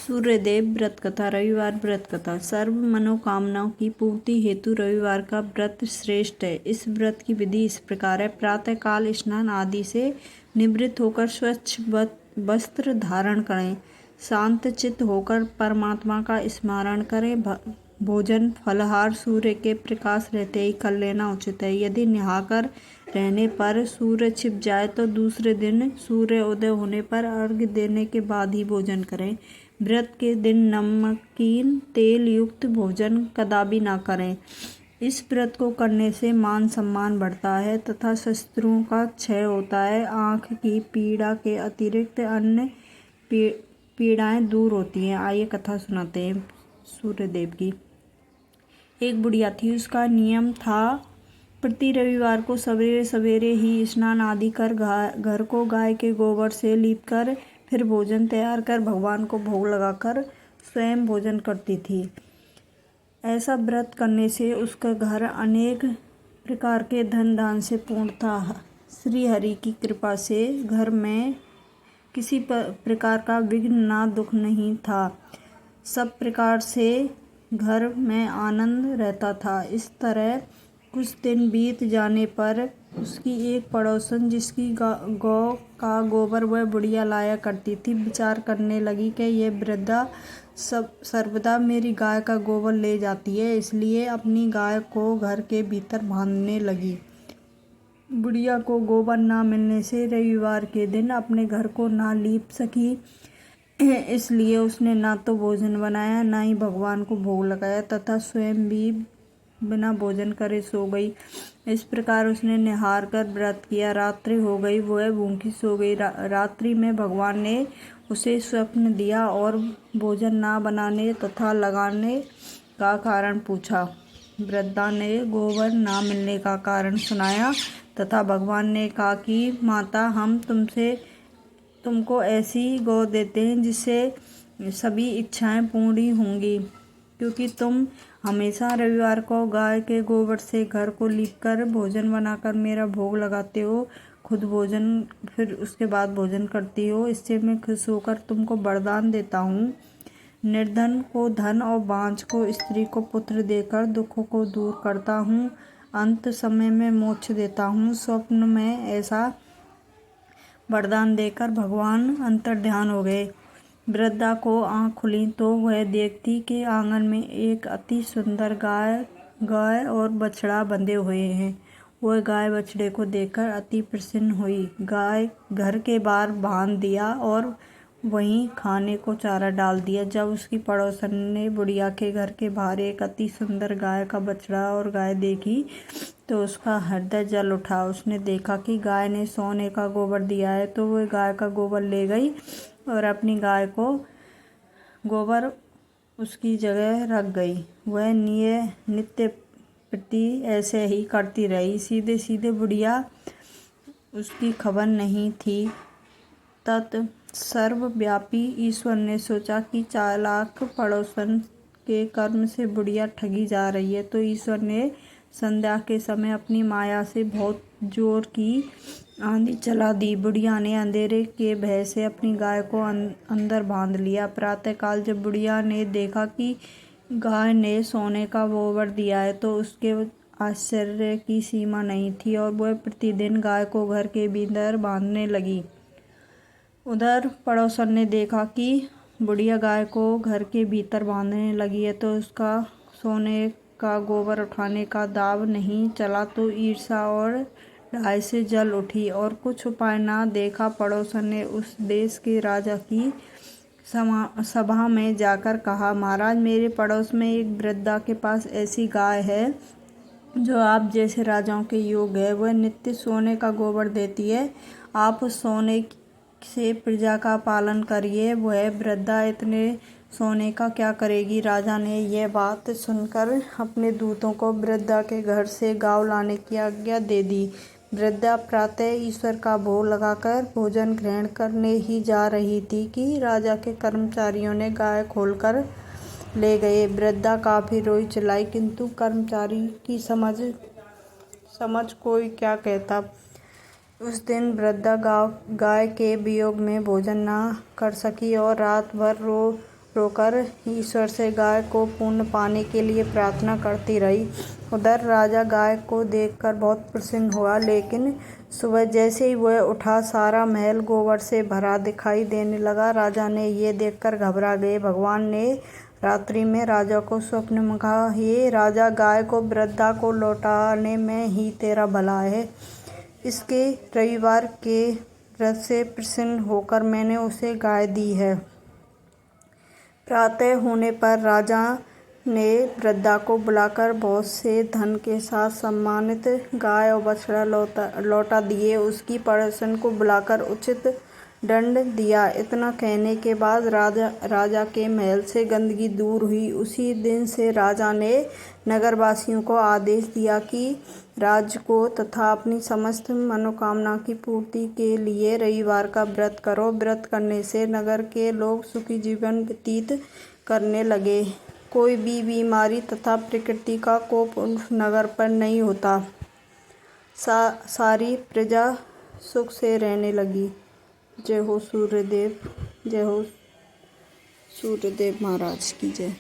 सूर्यदेव व्रत कथा। रविवार व्रत कथा। सर्व मनोकामनाओं की पूर्ति हेतु रविवार का व्रत श्रेष्ठ है। इस व्रत की विधि इस प्रकार है। प्रातः काल स्नान आदि से निवृत्त होकर स्वच्छ वस्त्र धारण करें। शांत चित्त होकर परमात्मा का स्मरण करें। भोजन फलाहार सूर्य के प्रकाश रहते ही कर लेना उचित है। यदि नहाकर रहने पर सूर्य छिप जाए तो दूसरे दिन सूर्य उदय होने पर अर्घ्य देने के बाद ही भोजन करें। व्रत के दिन नमकीन तेल युक्त भोजन कदापि न करें। इस व्रत को करने से मान सम्मान बढ़ता है तथा शत्रुओं का क्षय होता है। आँख की पीड़ा के अतिरिक्त अन्य पीड़ाएं दूर होती हैं। आइए कथा सुनाते हैं सूर्यदेव की। एक बुढ़िया थी। उसका नियम था प्रति रविवार को सवेरे सवेरे ही स्नान आदि कर घर को गाय के गोबर से लीप कर फिर भोजन तैयार कर भगवान को भोग लगाकर स्वयं भोजन करती थी। ऐसा व्रत करने से उसका घर अनेक प्रकार के धन दान से पूर्ण था। श्री हरि की कृपा से घर में किसी प्रकार का विघ्न ना दुख नहीं था। सब प्रकार से घर में आनंद रहता था। इस तरह कुछ दिन बीत जाने पर उसकी एक पड़ोसन जिसकी गौ का गोबर वह बुढ़िया लाया करती थी, विचार करने लगी कि यह वृद्धा सर्वदा मेरी गाय का गोबर ले जाती है, इसलिए अपनी गाय को घर के भीतर बांधने लगी। बुढ़िया को गोबर ना मिलने से रविवार के दिन अपने घर को ना लीप सकी, इसलिए उसने ना तो भोजन बनाया ना ही भगवान को भोग लगाया तथा स्वयं भी बिना भोजन करे सो गई। इस प्रकार उसने निहार कर व्रत किया। रात्रि हो गई, वह भूखी सो गई। रात्रि में भगवान ने उसे स्वप्न दिया और भोजन ना बनाने तथा लगाने का कारण पूछा। वृद्धा ने गोबर ना मिलने का कारण सुनाया तथा भगवान ने कहा कि माता, हम तुमको ऐसी गौ देते हैं जिससे सभी इच्छाएं पूरी होंगी, क्योंकि तुम हमेशा रविवार को गाय के गोबर से घर को लीपकर भोजन बनाकर मेरा भोग लगाते हो, खुद भोजन फिर उसके बाद भोजन करती हो। इससे मैं खुश होकर तुमको वरदान देता हूँ। निर्धन को धन और बांझ को स्त्री को पुत्र देकर दुखों को दूर करता हूँ। अंत समय में मोक्ष देता हूँ। स्वप्न में ऐसा वरदान देकर भगवान अंतर्ध्यान हो गए। वृद्धा को आँख खुली तो वह देखती कि आंगन में एक अति सुंदर गाय और बछड़ा बंधे हुए हैं। वह गाय बछड़े को देखकर अति प्रसन्न हुई। गाय घर के बाहर बांध दिया और वहीं खाने को चारा डाल दिया। जब उसकी पड़ोसन ने बुढ़िया के घर के बाहर एक अति सुंदर गाय का बछड़ा और गाय देखी तो उसका हृदय जल उठा। उसने देखा कि गाय ने सोने का गोबर दिया है, तो वह गाय का गोबर ले गई और अपनी गाय को गोबर उसकी जगह रख गई। वह नित्य प्रति ऐसे ही करती रही। सीधे सीधे बुढ़िया उसकी खबर नहीं थी। सर्वव्यापी ईश्वर ने सोचा कि चालाक पड़ोसन के कर्म से बुढ़िया ठगी जा रही है, तो ईश्वर ने संध्या के समय अपनी माया से बहुत जोर की आंधी चला दी। बुढ़िया ने अंधेरे के भय से अपनी गाय को अंदर बांध लिया। प्रातःकाल जब बुढ़िया ने देखा कि गाय ने सोने का गोबर दिया है तो उसके आश्चर्य की सीमा नहीं थी और वह प्रतिदिन गाय को घर के भीतर बांधने लगी। उधर पड़ोसन ने देखा कि बुढ़िया गाय को घर के भीतर बांधने लगी है तो उसका सोने का गोबर उठाने का दाव नहीं चला, तो ईर्ष्या और डाय से जल उठी और कुछ उपाय ना देखा पड़ोसन ने उस देश के राजा की सभा में जाकर कहा, महाराज, मेरे पड़ोस में एक वृद्धा के पास ऐसी गाय है जो आप जैसे राजाओं के योग्य है। वह नित्य सोने का गोबर देती है। आप उस सोने से प्रजा का पालन करिए। वह वृद्धा इतने सोने का क्या करेगी। राजा ने यह बात सुनकर अपने दूतों को वृद्धा के घर से गाय लाने की आज्ञा दे दी। वृद्धा प्रातः ईश्वर का भोग लगाकर भोजन ग्रहण करने ही जा रही थी कि राजा के कर्मचारियों ने गाय खोलकर ले गए। वृद्धा काफी रोई चिल्लाई, किंतु कर्मचारी की समझ कोई क्या कहता। उस दिन वृद्धा गाय के वियोग में भोजन न कर सकी और रात भर रोकर ईश्वर से गाय को पुण्य पाने के लिए प्रार्थना करती रही। उधर राजा गाय को देखकर बहुत प्रसन्न हुआ, लेकिन सुबह जैसे ही वह उठा सारा महल गोबर से भरा दिखाई देने लगा। राजा ने ये देखकर घबरा गए। भगवान ने रात्रि में राजा को स्वप्न में कहा, हे राजा, गाय को वृद्धा को लौटाने में ही तेरा भला है। इसके रविवार के व्रत से प्रसन्न होकर मैंने उसे गाय दी है। प्रातः होने पर राजा ने वृद्धा को बुलाकर बहुत से धन के साथ सम्मानित गाय और बछड़ा लौटा दिए। उसकी पड़ोसन को बुलाकर उचित दंड दिया। इतना कहने के बाद राजा के महल से गंदगी दूर हुई। उसी दिन से राजा ने नगरवासियों को आदेश दिया कि राज्य को तथा अपनी समस्त मनोकामना की पूर्ति के लिए रविवार का व्रत करो। व्रत करने से नगर के लोग सुखी जीवन व्यतीत करने लगे। कोई भी बीमारी तथा प्रकृति का कोप उस नगर पर नहीं होता। सारी प्रजा सुख से रहने लगी। जय हो सूर्यदेव, जय हो सूर्यदेव महाराज की जय।